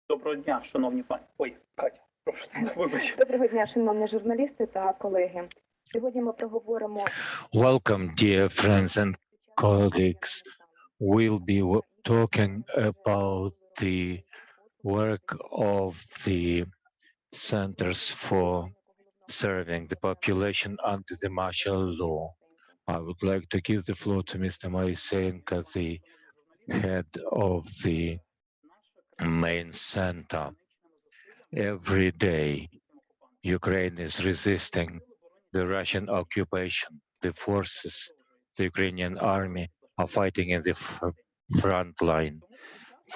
Доброго дня, шановні пані. Ой, Катя, прошу, вибач. Доброго дня, шановні журналісти та колеги. Сьогодні ми проговоримо. Welcome, dear friends and colleagues. We'll be talking about the work of the centers for serving the population under the martial law. I would like to give the floor to Mr. Moiseenko, the head of the main center. Every day, Ukraine is resisting the Russian occupation. The forces, the Ukrainian army, are fighting in the front line.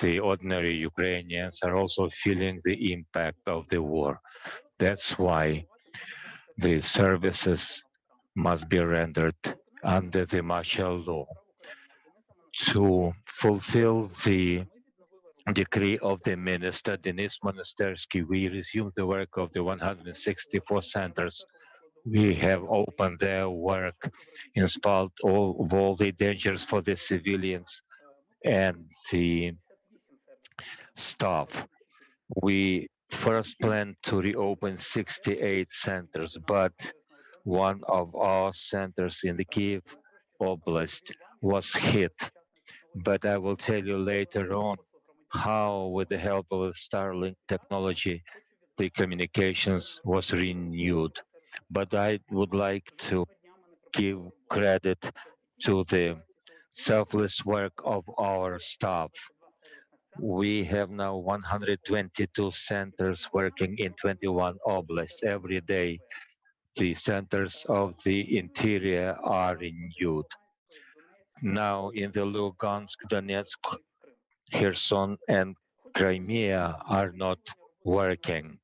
The ordinary Ukrainians are also feeling the impact of the war. That's why the services must be rendered under the martial law. To fulfill the decree of the minister, Denis Monastersky, we resumed the work of the 164 centers. We have opened their work in spite of all the dangers for the civilians and the staff. We first planned to reopen 68 centers, but one of our centers in the Kiev Oblast was hit. But I will tell you later on how, with the help of Starlink technology, the communications was renewed. But I would like to give credit to the selfless work of our staff. We have now 122 centers working in 21 oblasts. Every day, the centers of the interior are renewed. Now in the Lugansk, Donetsk, Kherson, and Crimea are not working.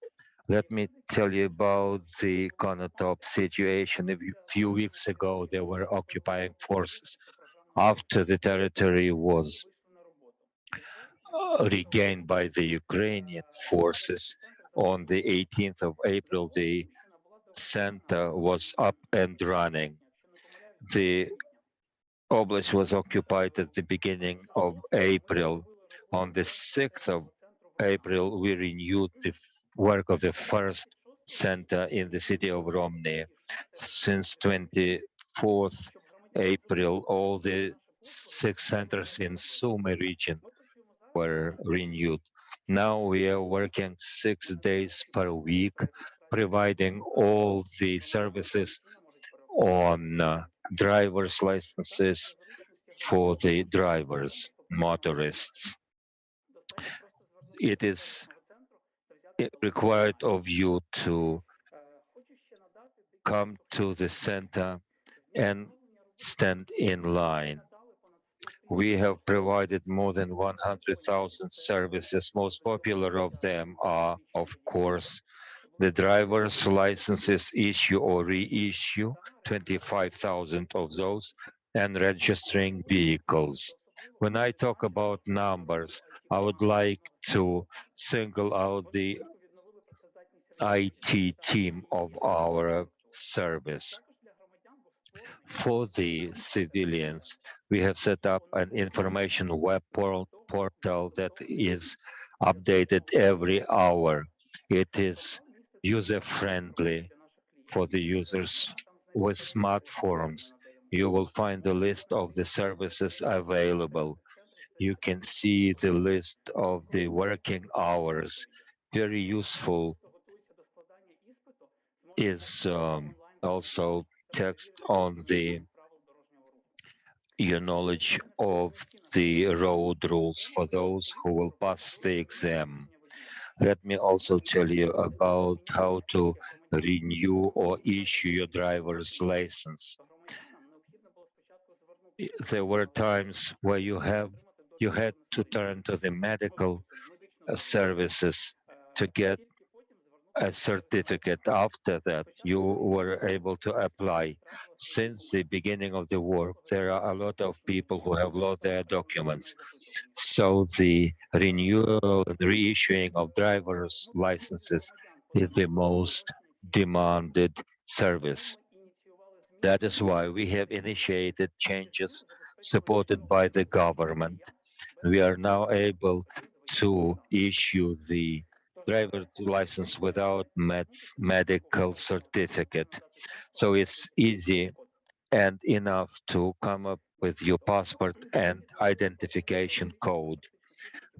Let me tell you about the Konotop situation. A few weeks ago, there were occupying forces. After the territory was regained by the Ukrainian forces on the 18th of April, the center was up and running. The oblast was occupied at the beginning of April. On the 6th of April, we renewed the work of the first center in the city of Romny. Since 24th April, all the 6 centers in Sumy region were renewed. Now we are working 6 days per week, providing all the services on driver's licenses for the drivers, motorists. It is required of you to come to the center and stand in line. We have provided more than 100,000 services. Most popular of them are, of course, the driver's licenses issue or reissue, 25,000 of those, and registering vehicles. When I talk about numbers, I would like to single out the IT team of our service. For the civilians, we have set up an information web portal that is updated every hour. It is user-friendly for the users with smartphones. You will find the list of the services available. You can see the list of the working hours. Very useful is also text on the your knowledge of the road rules for those who will pass the exam. Let me also tell you about how to renew or issue your driver's license. There were times where you had to turn to the medical services to get a certificate. After that, you were able to apply. Since the beginning of the war, there are a lot of people who have lost their documents. So the renewal and reissuing of driver's licenses is the most demanded service. That is why we have initiated changes supported by the government. We are now able to issue the driver license without medical certificate. So it's easy and enough to come up with your passport and identification code.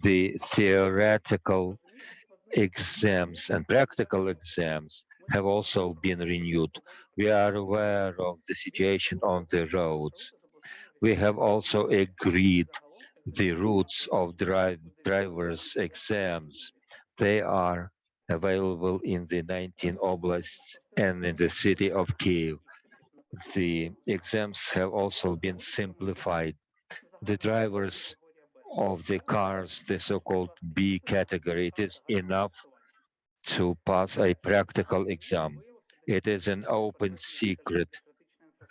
The theoretical exams and practical exams have also been renewed. We are aware of the situation on the roads. We have also agreed the routes of drivers' exams. They are available in the 19 oblasts and in the city of Kiev. The exams have also been simplified. The drivers of the cars, the so-called B category, it is enough to pass a practical exam. It is an open secret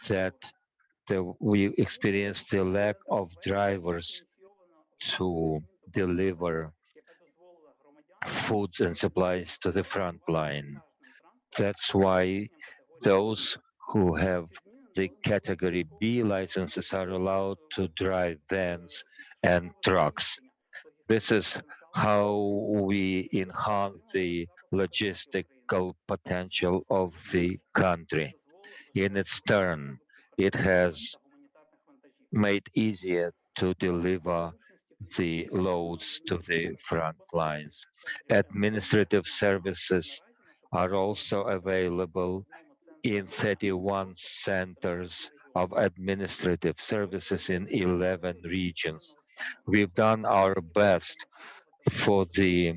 that we experience the lack of drivers to deliver foods and supplies to the front line. That's why those who have the category B licenses are allowed to drive vans and trucks. This is how we enhance the logistical potential of the country. In its turn, it has made easier to deliver the loads to the front lines. Administrative services are also available in 31 centers of administrative services in 11 regions. We've done our best for the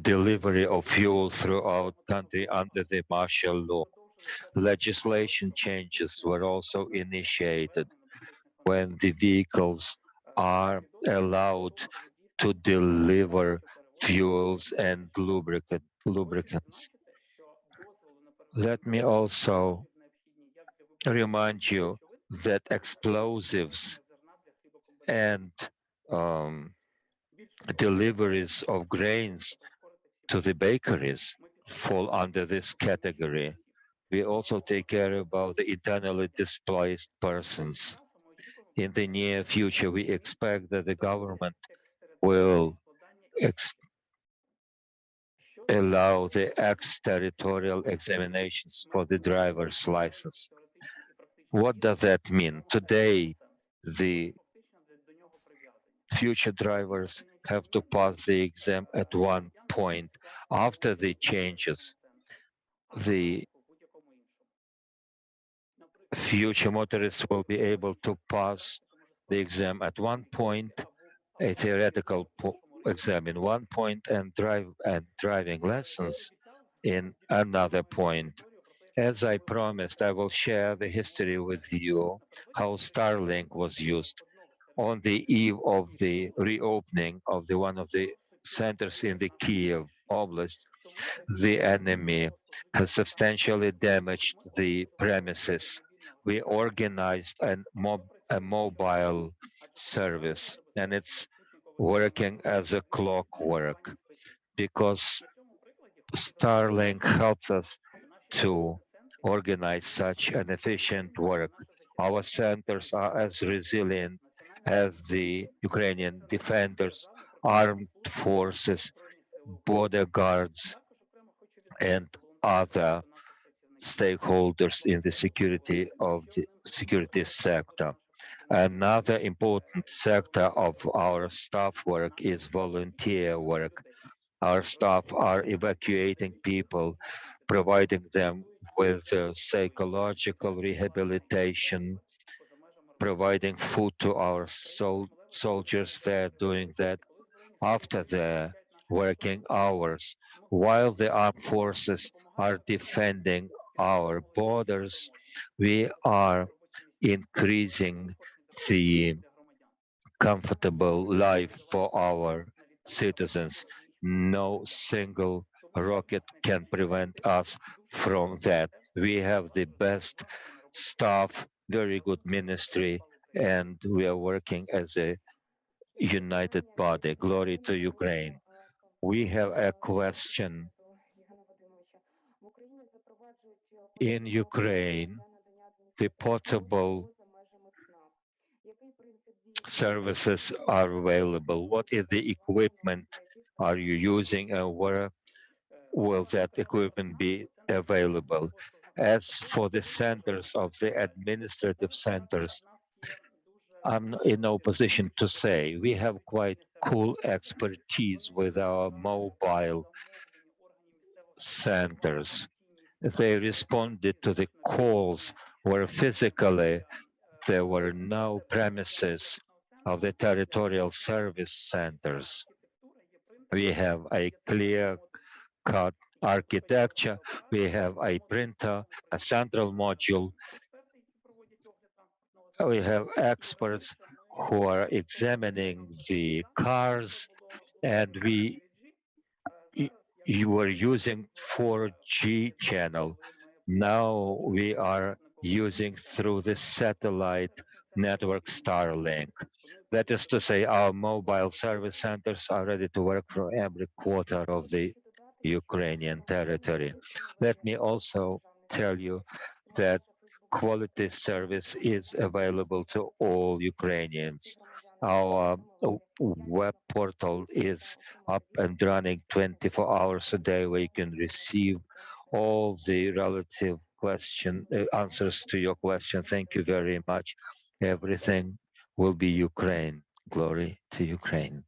delivery of fuel throughout country under the martial law. Legislation changes were also initiated when the vehicles are allowed to deliver fuels and lubricants. Let me also remind you that explosives and um, deliveries of grains to the bakeries fall under this category. We also take care about the internally displaced persons. In the near future, we expect that the government will allow the exterritorial examinations for the driver's license. What does that mean? Today, the future drivers have to pass the exam at one point. After the changes, the future motorists will be able to pass the exam at one point, a theoretical exam in one point, and driving lessons in another point. As I promised, I will share the history with you how Starlink was used. On the eve of the reopening of one of the centers in the Kiev Oblast, the enemy has substantially damaged the premises. We organized a mobile service, and it's working as a clockwork because Starlink helps us to organize such an efficient work. Our centers are as resilient as the Ukrainian defenders, armed forces, border guards, and other stakeholders in the security sector. Another important sector of our staff work is volunteer work. Our staff are evacuating people, providing them with psychological rehabilitation, providing food to our soldiers. They're doing that after their working hours, while the armed forces are defending our borders. We are increasing the comfortable life for our citizens. No single rocket can prevent us from that. We have the best staff, very good ministry, and we are working as a united body. Glory to Ukraine. We have a question. In Ukraine, the portable services are available? What is the equipment are you using, and where will that equipment be available? As for the centers of the administrative centers, I'm in no position to say. We have quite cool expertise with our mobile centers. They responded to the calls where physically there were no premises of the territorial service centers. We have a clear cut architecture. We have a printer, a central module. We have experts who are examining the cars, and y- you were using 4G channel. Now we are using through the satellite network Starlink. That is to say, our mobile service centers are ready to work for every quarter of the Ukrainian territory. Let me also tell you that quality service is available to all Ukrainians. Our web portal is up and running 24 hours a day, where you can receive all the relative answers to your question. Thank you very much. Everything will be Ukraine. Glory to Ukraine.